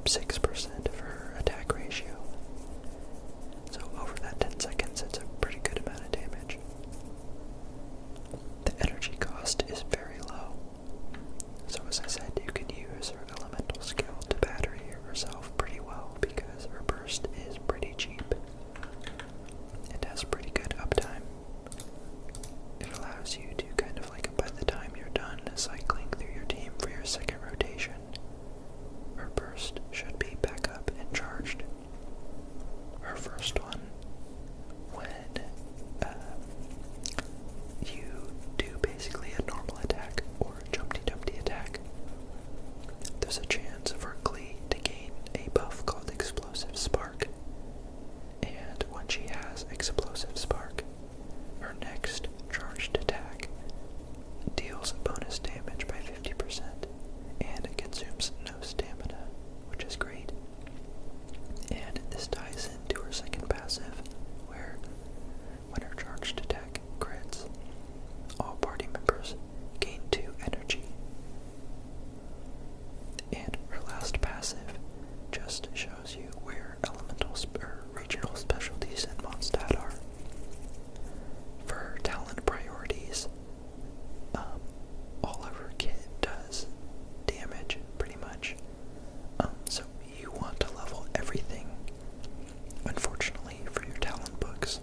6% of her attack ratio. So over that 10 seconds, it's a pretty good amount of damage. The energy cost is very low. So as I said, you can use her elemental skill to battery herself pretty well because her burst is pretty cheap. It has pretty good uptime. It allows you to kind of like, by the time you're done cycling through your team for your second rotation, her burst should be back up and charged. Her first one, when you do basically a normal attack or a Jumpty Dumpty attack, there's a chance for Klee to gain a buff called Explosive Spark. And when she has Explosive Spark, her next charged attack deals bonus damage by 50%, and it consumes no stamina, which is great. And this ties into her second passive, where when her charged attack crits, all party members gain 2 energy. And her last passive just shows you where elemental or regional specialties in Mondstadt are. For her talent priorities, all of her kit does damage, pretty much. So you want to level everything. Unfortunately, for your talent books,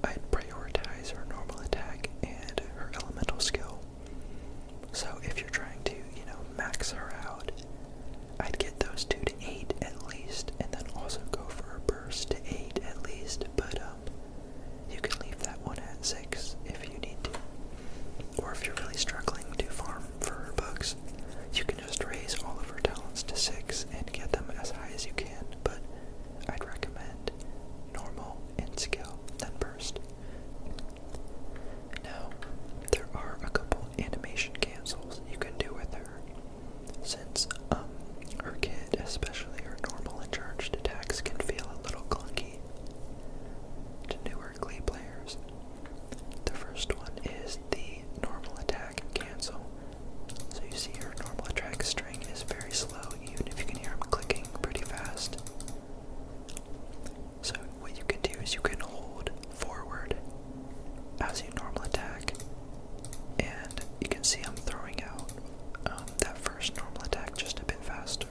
I'd prioritize her normal attack and her elemental skill. So if you're trying to, max her out, I'd get those 2 to 8 at least, and then also go for her burst to 8 at least, but you can leave that one at 6 if you need to. Or if you're really struggling to farm for her bugs, you can just raise all of her talents to 6 and get them as high as you can, but I'd recommend normal and skill, then burst. Now, there are a couple animation cancels you can do with her, since her kit, especially her normal and charged attacks, can feel a little clunky to newer Klee players. The first one is the normal attack cancel. So you see her normal attack string is very slow, even if you can hear him clicking pretty fast. So what you can do is you can hold forward as you normal attack, and you can see him throwing out that first normal attack just a bit faster.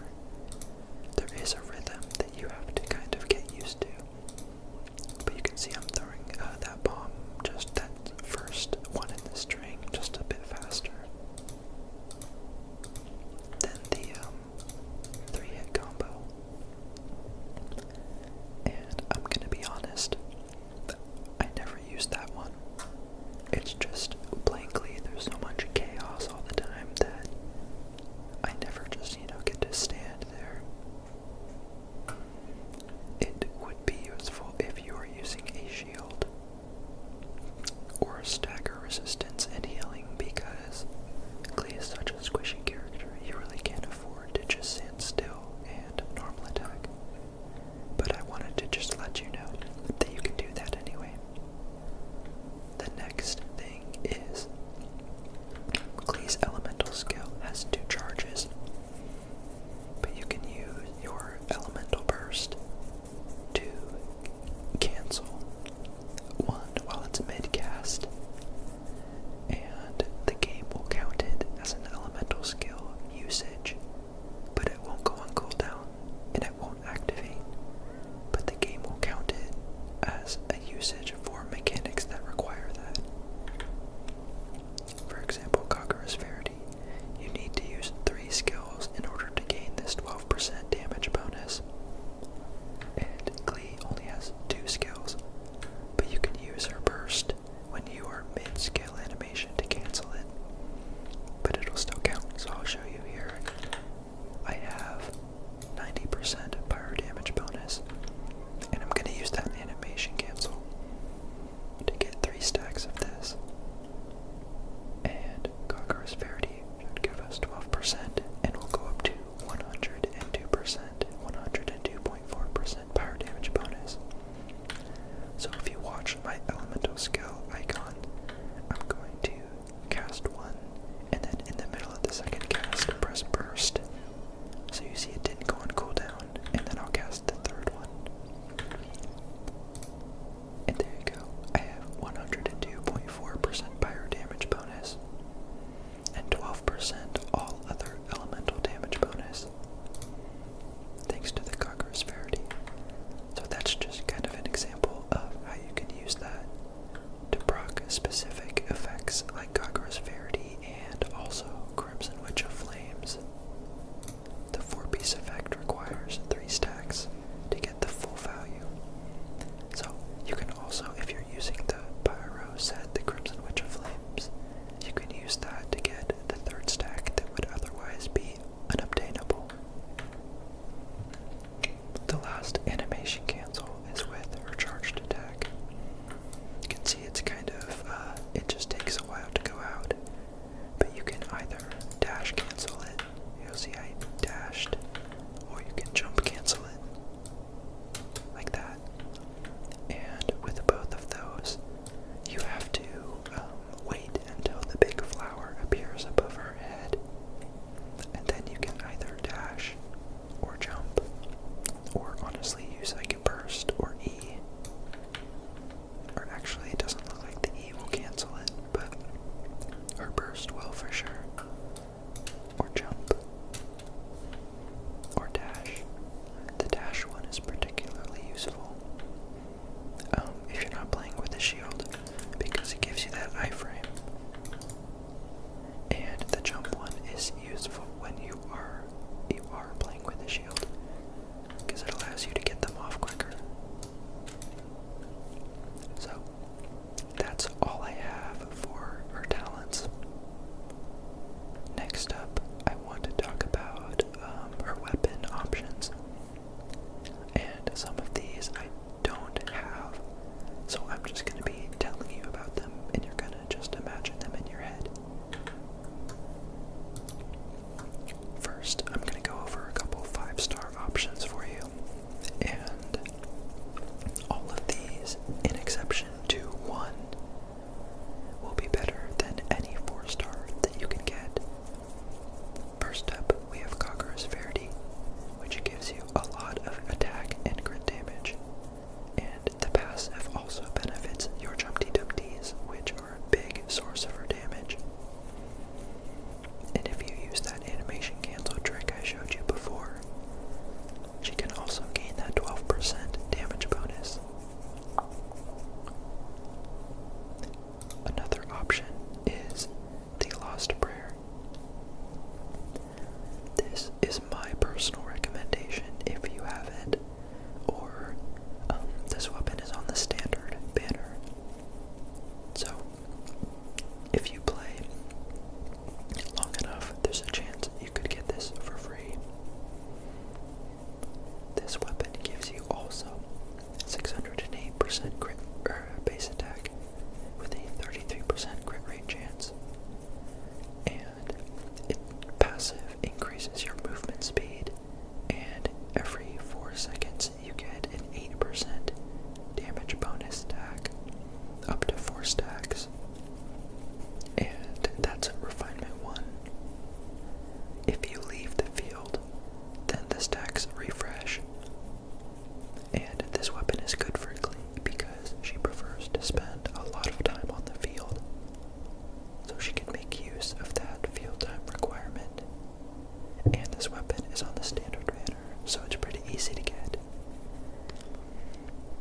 is on the standard banner, so it's pretty easy to get.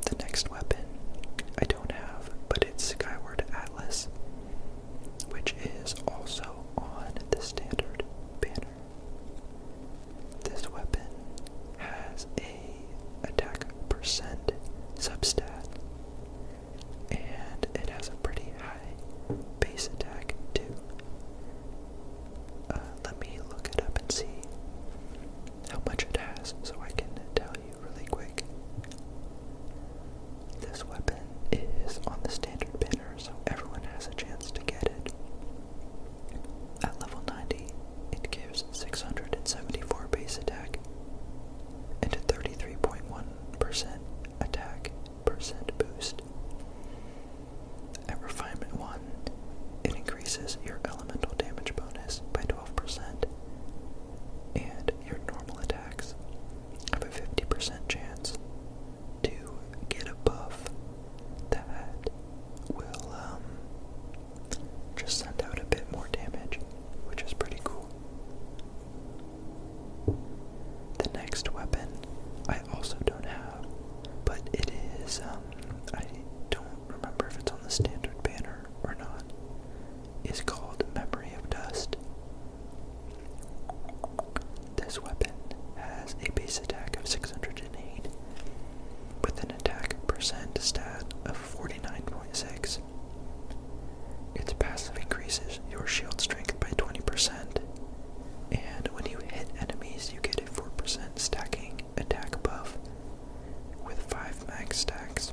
The next weapon I don't have, but it's Skyward Atlas, which is also on the standard banner. This weapon has a attack percent substat, and it has a pretty high base attack too. Let me look it up and see how much it has so I can tell you really quick. This weapon is on the standard banner, so everyone has a chance to get it. At level 90, it gives 674 base attack and a 33.1% attack percent boost. At Refinement 1, it increases your elemental damage bonus by 12%, and your normal attacks have a 50% chance to get a buff that will just send out a bit more damage, which is pretty cool. The next weapon I also don't have, but it is, I don't remember if it's on the standard banner or not, is called Memory of Dust. This weapon has a base attack of 608 with an attack percent stat of 49.6. Its passive increases your shield strength by 20%, and when you hit enemies you get a 4% stacking attack buff with 5 max stacks.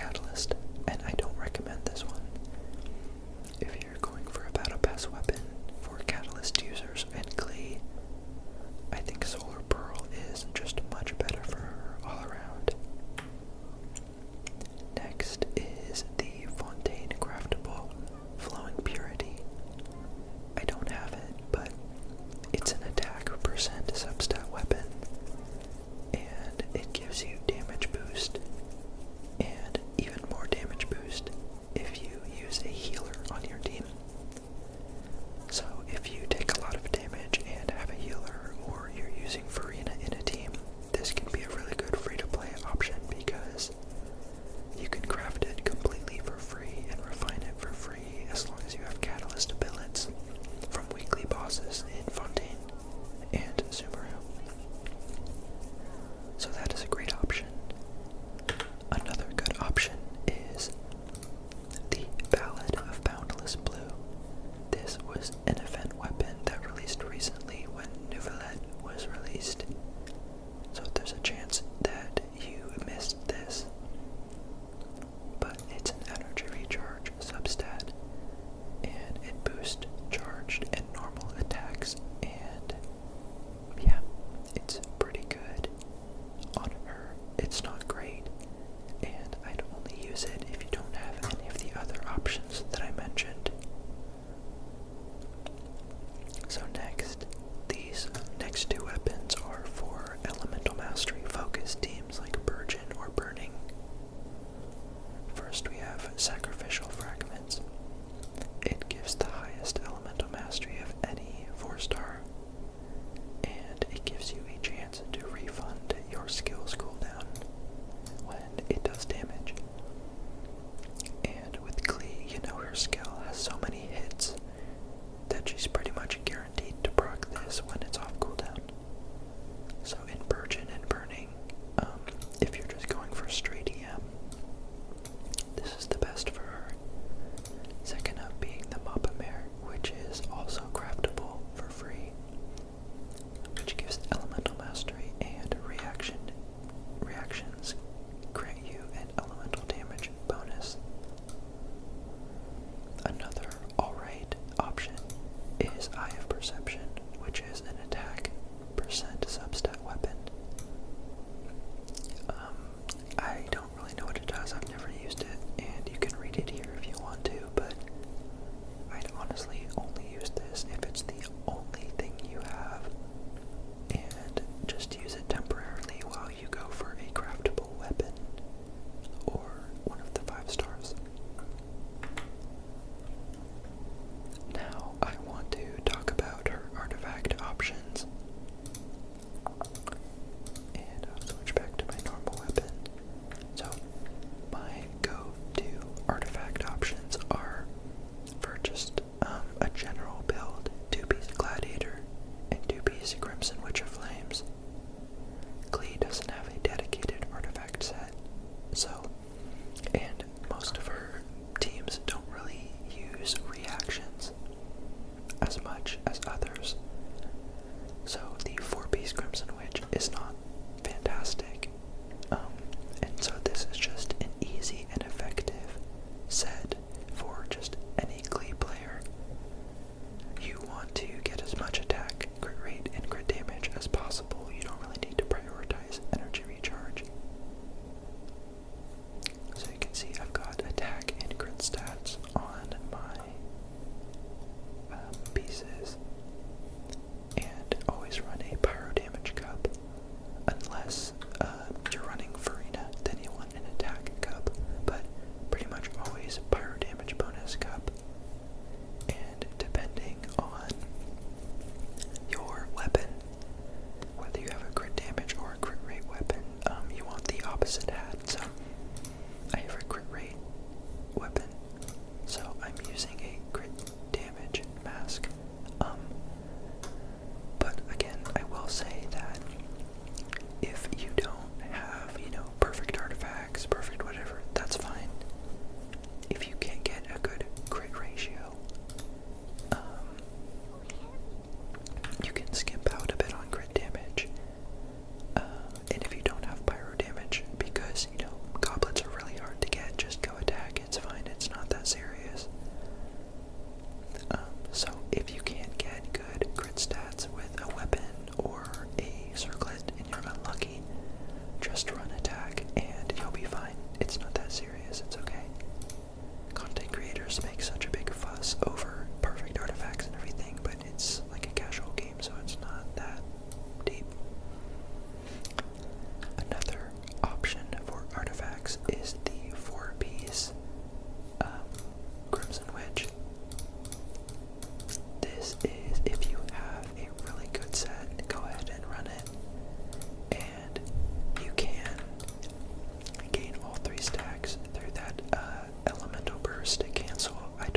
Catalyst, and I don't recommend this one. If you're going for a Battle Pass weapon for Catalyst users and Klee, I think Solar Pearl is just much better for her all around. Next is the Fontaine Craftable Flowing Purity. I don't have it, but it's an attack percent substat weapon, and it gives you damage boost, and even more damage boost if you use a healer on your team. So if you take a lot of damage and have a healer, or you're using Farina in a team, this can be a really good free-to-play option because you can craft it completely for free and refine it for free as long as you have catalyst abilities from weekly bosses in Fontaine and Sumeru. So that is a great option. Another good option is the Ballad of Boundless Blue. This was an event weapon that released recently when Nouvellette was released. So there's a chance that you missed this. But it's an energy recharge substat, and it boosts charged and normal attacks, and yeah, it's pretty good on her. It's not great, and I'd only use it if you don't have any of the other options that I mentioned. So next, these next two weapons are for Elemental Mastery focused teams like Burgeon or Burning. First we have Sacrificial Fragments. It gives the highest Elemental Mastery of any 4-star, and it gives you a chance to refund your skill's cooldown when it does damage. And with Klee, you know her skill has so many hits that she's pretty much guaranteed to proc this when it's off cooldown. So in Burgeon and Burning, if you're just going for straight EM, this is the best for her. Second up being the Mapamare, which is also craftable for free, which gives Elemental Mastery and reactions grant you an elemental damage bonus. Another alright option is Eye of Perception, which is an attack percent substat weapon. I don't really know what it does, I've never used it, and you can read it here if you want to, but I'd honestly only use this if it's the only thing you have, and just use it temporarily while you go for a craftable weapon or one of the 5 stars. Now I want to talk about her artifact options, and I'll switch back to my normal weapon. So my serious, it's okay. Content creators make such a big fuss over perfect artifacts and everything, but it's like a casual game, so it's not that deep. Another option for artifacts is the 4-piece Crimson Witch. This is, if you have a really good set, go ahead and run it, and you can gain all 3 stacks through that elemental burst cancel. I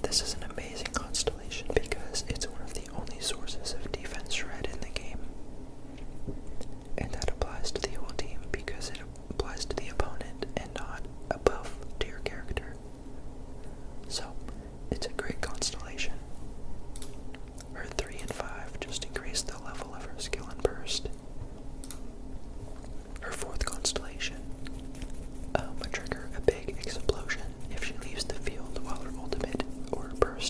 this is an amazing constellation because it's one of the only sources of defense shred in the game. And that applies to the whole team because it applies to the opponent and not above to your character. So, it's a great constellation. Her 3 and 5 just increase the level of her skill and burst. Her 4th constellation will trigger a big explosion if she leaves the field while her ultimate or burst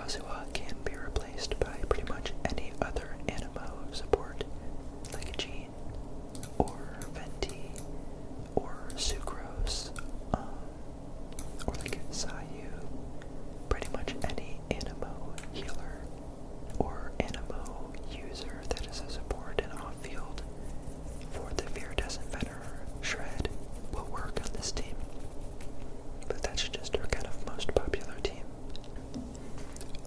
Kazuha can be replaced by pretty much any other Animo support, like Jean, or Venti, or Sucrose, or like Sayu. Pretty much any Animo healer or Animo user that is a support and off-field for the Viridescent Venerer Shred will work on this team. But that's just our kind of most popular team.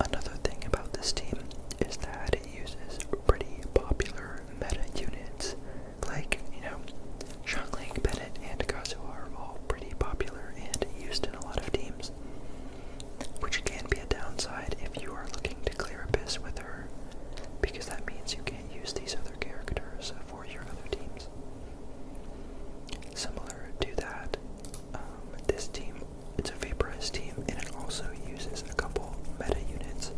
Another thing about this team is that it uses pretty popular meta units, like, Xiangling, Bennett, and Kazuha are all pretty popular and used in a lot of teams, which can be a downside if you are looking to clear Abyss with her, because that means you can't use these other characters for your other teams. Similar to that, this team, it's a Vaporized team, and it also uses a couple meta units,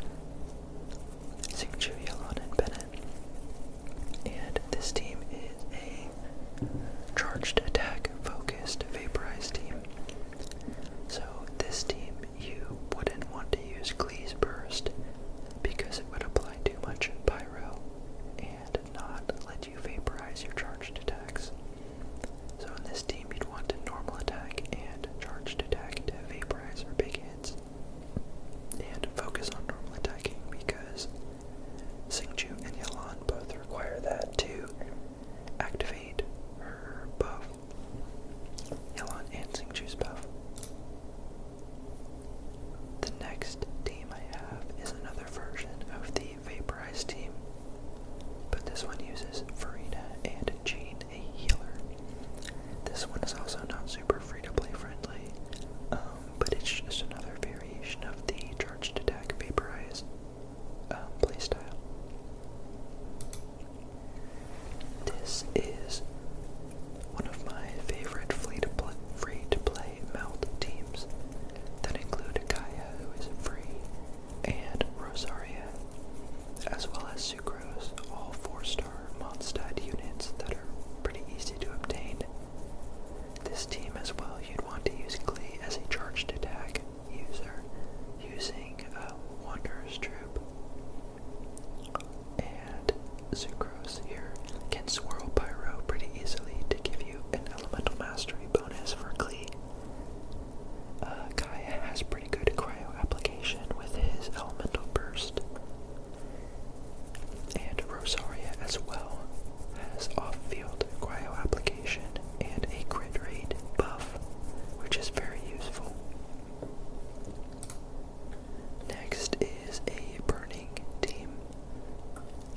Xingqiu, Yelan, and Bennett. And this team is a charged attack focused Vaporized team. So this team, you wouldn't want to use Klee's Burst because it would apply too much Pyro and not let you vaporize your charged attacks. So in this team, you'd want to normal attack and charged attack to vaporize her big hits, and focus on normal attacking because Xingqiu and Yelan both require that to activate her buff. Yelan and Xingqiu's buff. The next team I have is another version of the Vaporized team, but this one uses Farina and Jean, a healer. This one is also not super free-to-play friendly, but it's just another variation of the charged attack Vaporize playstyle. This is one of my favorite free-to-play melt teams that include Gaia, who is free, and Rosaria, as well as Sucrose, all 4-star Mondstadt units that are pretty easy to obtain. This team as well, you'd want to use Klee as a charged attack user, using Wanderer's Troop. And Sucrose here can swirl Pyro pretty easily to give you an Elemental Mastery bonus for Klee. Gaia has pretty good cryo application with his Elemental Burst. And Rosaria as well has off-field cryo application and a crit rate buff, which is very useful. Next is a Burning team.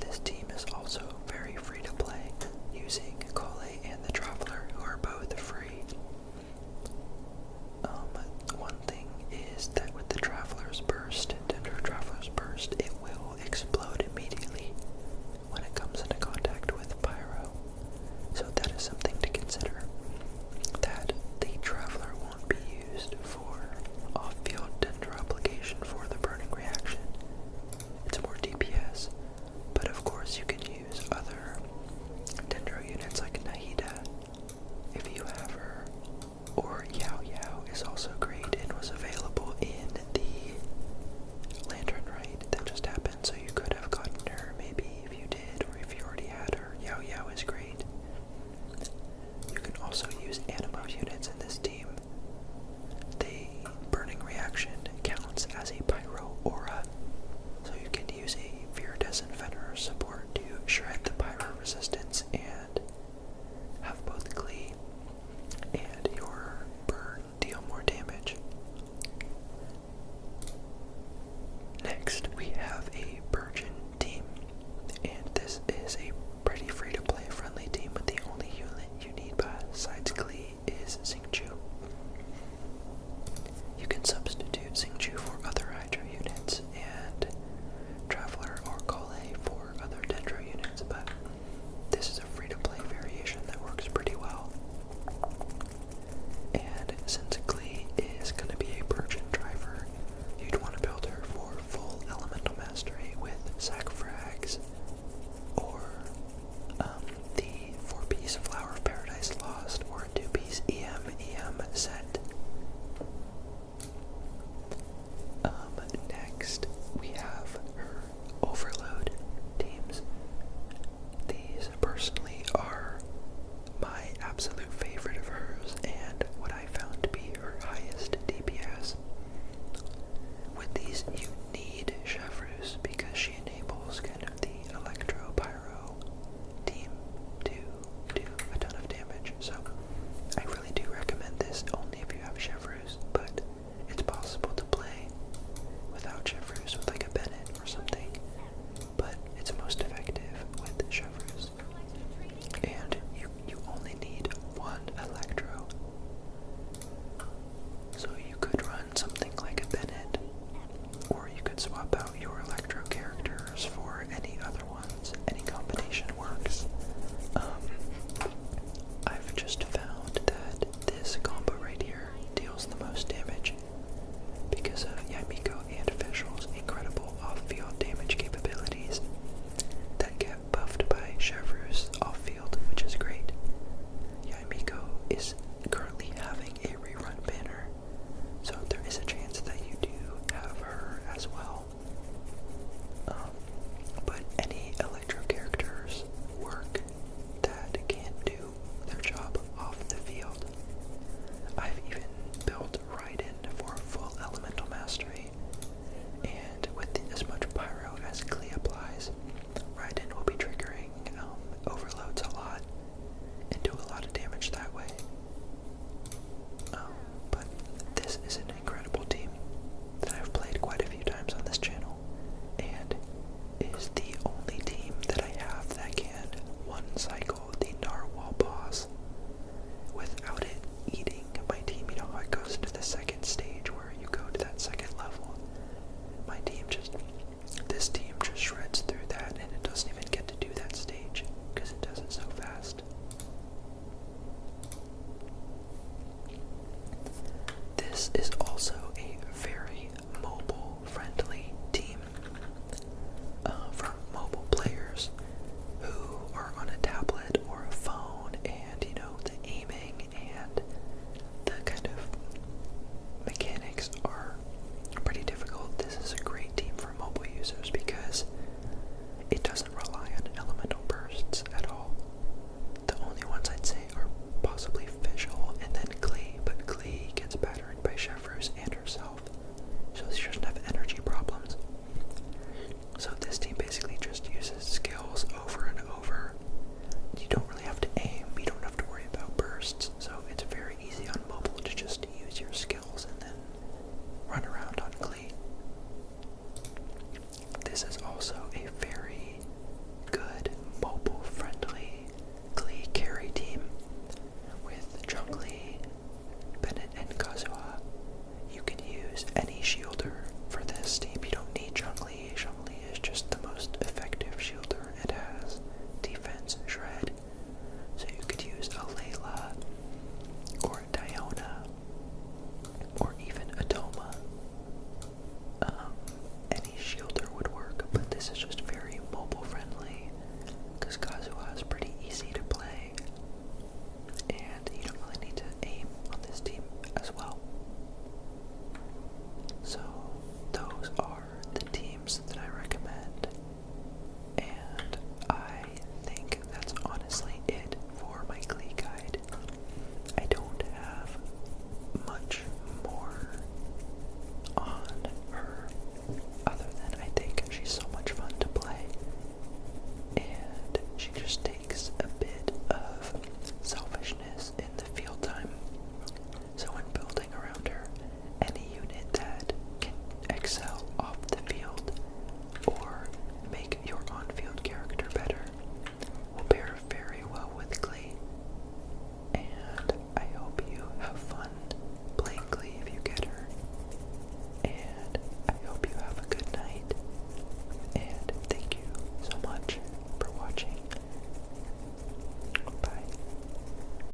This team is also very free to play, using Klee and the Traveler, who are both free. One thing is that with the Traveler's Burst, Dendro Traveler's Burst, it will explode immediately when it comes into contact with Pyro. So that is something to consider, that the Traveler won't be used for off-field Dendro application for the burning reaction. It's more DPS, but of course you can use other Dendro units like Nahida if you have her, or Yao Yao is also great and was available in the Lantern raid that just happened, so you could have gotten her maybe if you did, or if you already had her. Yao Yao is great. You can also use Animo units in this team. The burning reaction counts as a Pyro aura, so you can use a Viridescent Venerer support to shred the Pyro resistance and have both Klee and your burn deal more damage. Next, we have a